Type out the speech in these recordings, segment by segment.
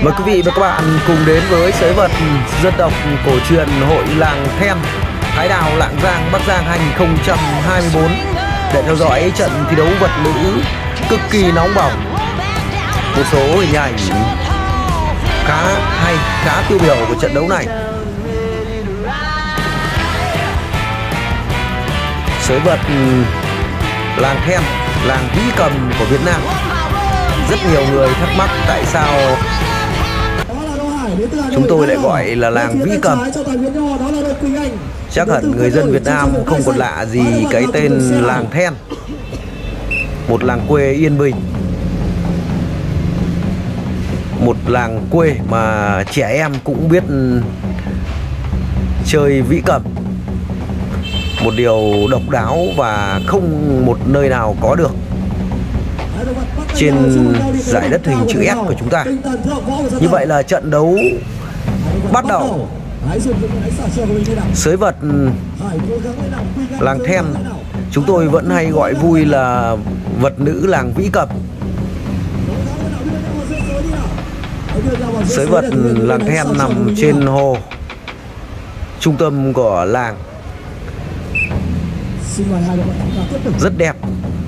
Mời quý vị và các bạn cùng đến với sới vật dân tộc cổ truyền hội làng then Thái Đào Lạng Giang Bắc Giang 2024 để theo dõi trận thi đấu vật nữ cực kỳ nóng bỏng. Một số hình ảnh khá hay, khá tiêu biểu của trận đấu này. Sới vật làng then, làng vĩ cầm của Việt Nam. Rất nhiều người thắc mắc tại sao chúng tôi lại gọi là làng vĩ cầm. Chắc hẳn người dân Việt Nam không còn lạ gì cái tên làng then. Một làng quê yên bình, một làng quê mà trẻ em cũng biết chơi vĩ cầm. Một điều độc đáo và không một nơi nào có được trên giải đất hình chữ S của chúng ta. Như vậy là trận đấu bắt đầu. Sới vật làng then chúng tôi vẫn hay gọi vui là vật nữ làng vĩ cầm. Sới vật làng then nằm trên hồ trung tâm của làng. Rất đẹp,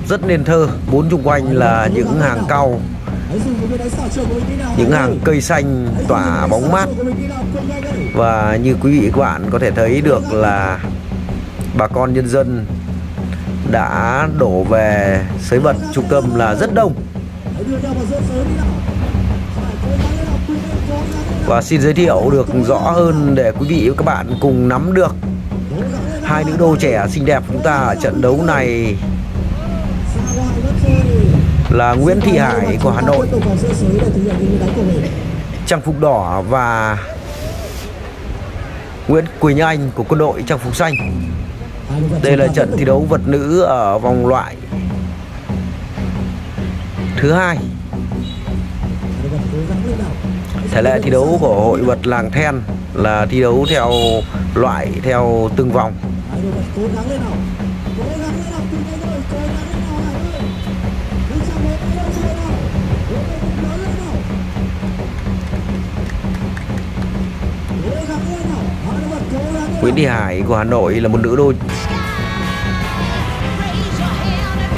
rất nên thơ. Bốn xung quanh là những hàng cau, những hàng cây xanh tỏa bóng mát. Và như quý vị các bạn có thể thấy được là bà con nhân dân đã đổ về sới vật trung tâm là rất đông. Và xin giới thiệu được rõ hơn để quý vị và các bạn cùng nắm được hai nữ đô trẻ xinh đẹp của chúng ta ở trận đấu này là Nguyễn Thị Hải của Hà Nội, trang phục đỏ, và Nguyễn Quỳnh Anh của Quân đội, trang phục xanh. Đây là trận thi đấu vật nữ ở vòng loại thứ hai. Thể lệ thi đấu của hội vật làng then là thi đấu theo loại, theo từng vòng. Nguyễn Thị Hải của Hà Nội là một nữ đô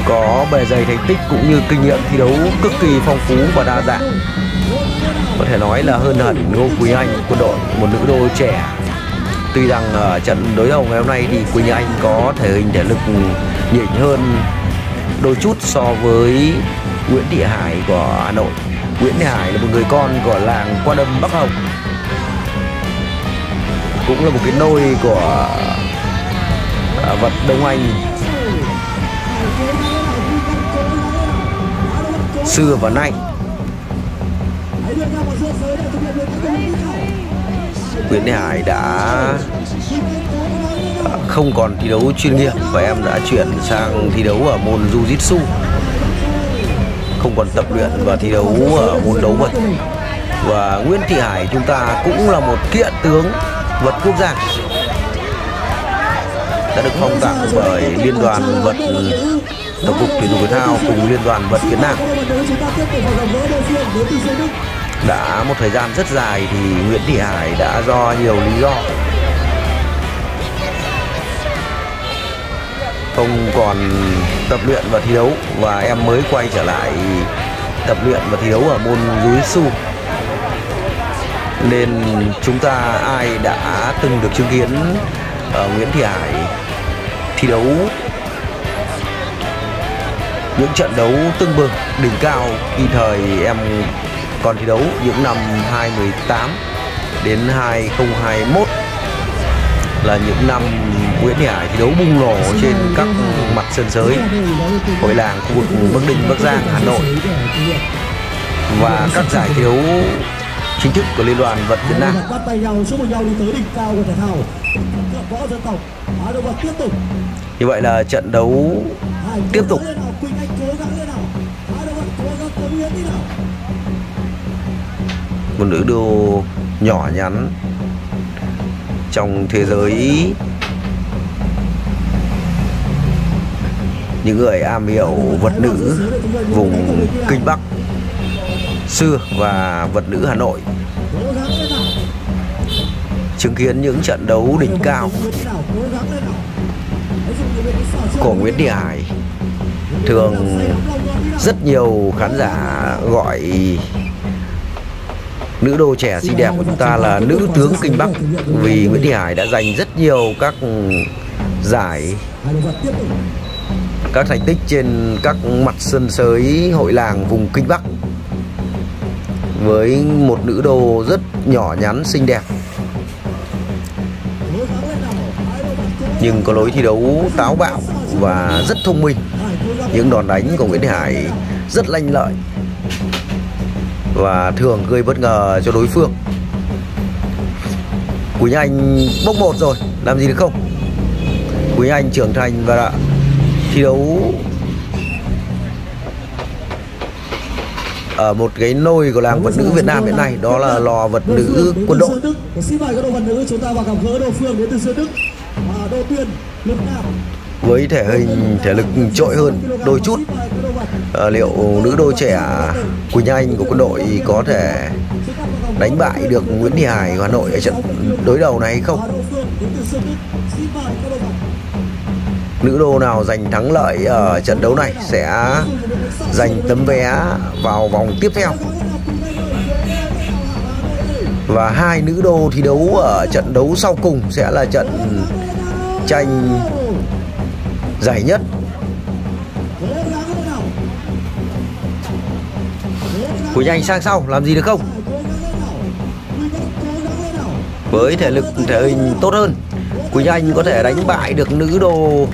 có bề dày thành tích cũng như kinh nghiệm thi đấu cực kỳ phong phú và đa dạng. Có thể nói là hơn hẳn Ngô Quỳnh Anh Quân đội, một nữ đô trẻ. Tuy rằng ở trận đối đầu ngày hôm nay thì Quỳnh Anh có thể hình thể lực nhỉnh hơn đôi chút so với Nguyễn Thị Hải của Hà Nội. Nguyễn Thị Hải là một người con của làng Qua Đâm Bắc Hồng, cũng là một cái nôi của vật Đông Anh xưa và nay. Nguyễn Thị Hải đã không còn thi đấu chuyên nghiệp và em đã chuyển sang thi đấu ở môn Jiu-Jitsu, không còn tập luyện và thi đấu ở môn đấu vật. Và Nguyễn Thị Hải chúng ta cũng là một kiện tướng vật quốc gia, đã được phong tặng bởi Liên đoàn vật Tổng cục Thể dục Thể thao cùng Liên đoàn vật Việt Nam. Đã một thời gian rất dài thì Nguyễn Thị Hải đã do nhiều lý do không còn tập luyện và thi đấu, và em mới quay trở lại tập luyện và thi đấu ở môn Jiu-Jitsu. Nên chúng ta ai đã từng được chứng kiến Nguyễn Thị Hải thi đấu những trận đấu tưng bừng đỉnh cao khi thời em còn thi đấu những năm 2018 đến 2021 là những năm Nguyễn Thị Hải thi đấu bùng nổ trên các mặt sân sới hội làng khu vực Bắc Ninh, Bắc Giang, Hà Nội và các giải thi đấu chính thức của Liên đoàn vật Việt Nam. Như vậy là trận đấu tiếp tục. Một nữ đô nhỏ nhắn trong thế giới những người am hiểu vật nữ vùng Kinh Bắc xưa và vật nữ Hà Nội, chứng kiến những trận đấu đỉnh cao của Nguyễn Thị Hải. Thường rất nhiều khán giả gọi nữ đô trẻ xinh đẹp của chúng ta là nữ tướng Kinh Bắc, vì Nguyễn Thị Hải đã giành rất nhiều các giải, các thành tích trên các mặt sân sới hội làng vùng Kinh Bắc, với một nữ đô rất nhỏ nhắn xinh đẹp, nhưng có lối thi đấu táo bạo và rất thông minh. Những đòn đánh của Nguyễn Thị Hải rất lanh lợi và thường gây bất ngờ cho đối phương. Quỳnh Anh bốc một rồi, làm gì được không? Quỳnh Anh trưởng thành và đã thi đấu ở một cái nôi của làng vật nữ Việt Nam hiện nay, đó là lò vật nữ Quân đội. Xin mời các đội vật nữ chúng ta vào gặp gỡ Đô Phương đến từ Sơn Đức, Đô Tuyên, Lục Nam. Với thể lực trội hơn đôi chút, liệu nữ đô trẻ Quỳnh Anh của Quân đội có thể đánh bại được Nguyễn Thị Hải của Hà Nội ở trận đối đầu này hay không? Nữ đô nào giành thắng lợi ở trận đấu này sẽ giành tấm vé vào vòng tiếp theo. Và hai nữ đô thi đấu ở trận đấu sau cùng sẽ là trận tranh giải nhất. Quỳnh Anh sang sau, làm gì được không? Với thể hình tốt hơn, Quỳnh Anh có thể đánh bại được nữ đô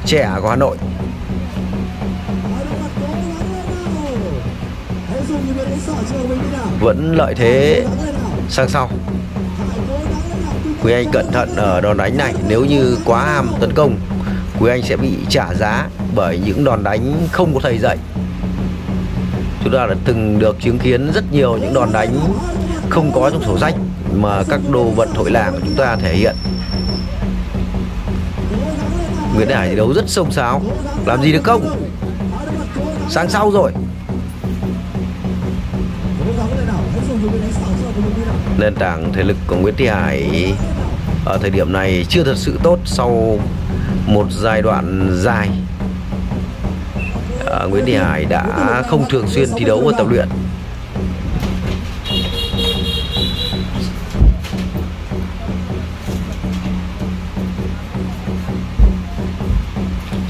trẻ của Hà Nội. Vẫn lợi thế sang sau. Quỳnh Anh cẩn thận ở đòn đánh này, nếu như quá ham tấn công, Quỳnh Anh sẽ bị trả giá bởi những đòn đánh không có thầy dạy. Chúng ta đã từng được chứng kiến rất nhiều những đòn đánh không có trong sổ sách mà các đồ vật hội làng của chúng ta thể hiện. Nguyễn Thị Hải thi đấu rất xông xáo, làm gì được không? Sang sau rồi. Nền tảng thể lực của Nguyễn Thị Hải ở thời điểm này chưa thật sự tốt sau một giai đoạn dài. Nguyễn Thị Hải đã không thường xuyên thi đấu và tập luyện.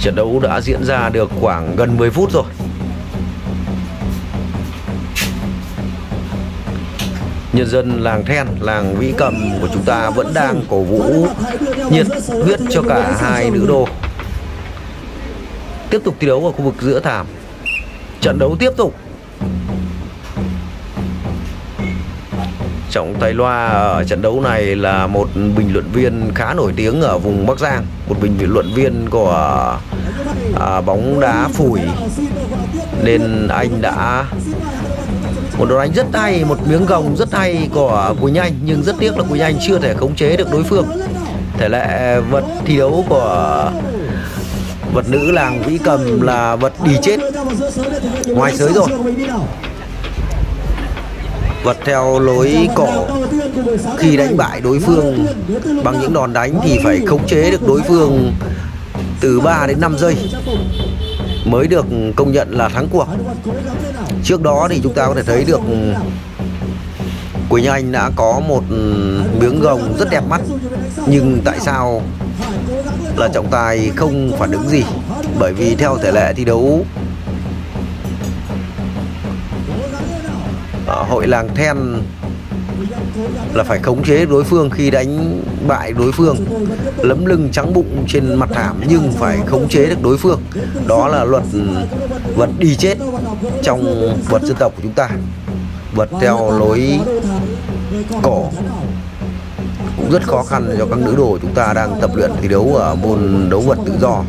Trận đấu đã diễn ra được khoảng gần 10 phút rồi. Nhân dân làng Then, làng Vĩ Cầm của chúng ta vẫn đang cổ vũ nhiệt huyết cho cả hai nữ đô. Tiếp tục thi đấu ở khu vực giữa thảm. Trận đấu tiếp tục. Trọng tài loa ở trận đấu này là một bình luận viên khá nổi tiếng ở vùng Bắc Giang, một bình luận viên của bóng đá Phủi, nên anh đã một đòn đánh rất hay, một miếng gồng rất hay của Quỳnh Anh, nhưng rất tiếc là Quỳnh Anh chưa thể khống chế được đối phương. Thể lệ vật thi đấu của vật nữ làng Vĩ Cầm là vật đi chết ngoài sới rồi. Vật theo lối cổ, khi đánh bại đối phương bằng những đòn đánh thì phải khống chế được đối phương từ 3 đến 5 giây mới được công nhận là thắng cuộc. Trước đó thì chúng ta có thể thấy được Quỳnh Anh đã có một miếng gồng rất đẹp mắt, nhưng tại sao là trọng tài không phản ứng gì? Bởi vì theo thể lệ thi đấu ở hội làng Then là phải khống chế đối phương, khi đánh bại đối phương lấm lưng trắng bụng trên mặt thảm nhưng phải khống chế được đối phương. Đó là luật vật đi chết trong vật dân tộc của chúng ta. Vật theo lối cổ cũng rất khó khăn cho các nữ đồ chúng ta đang tập luyện thi đấu ở môn đấu vật tự do.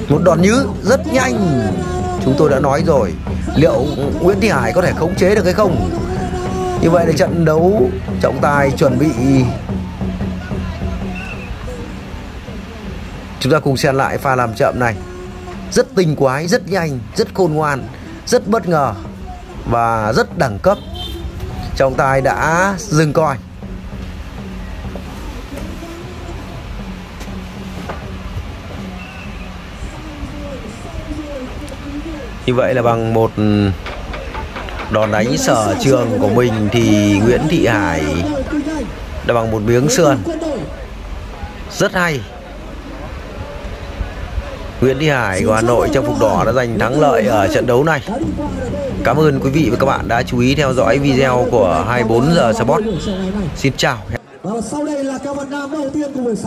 Một đòn nhứ rất nhanh, chúng tôi đã nói rồi, liệu Nguyễn Thị Hải có thể khống chế được hay không? Như vậy là trận đấu trọng tài chuẩn bị. Chúng ta cùng xem lại pha làm chậm này. Rất tinh quái, rất nhanh, rất khôn ngoan, rất bất ngờ. và rất đẳng cấp. Trọng tài đã dừng còi. Như vậy là bằng một đòn đánh sở trường của mình thì Nguyễn Thị Hải đã bằng một miếng sườn rất hay. Nguyễn Thị Hải của Hà Nội trong phục đỏ đã giành thắng lợi ở trận đấu này. Cảm ơn quý vị và các bạn đã chú ý theo dõi video của 24 giờ Sport. Xin chào. Sau đây là các vận động đầu tiên của buổi sáng.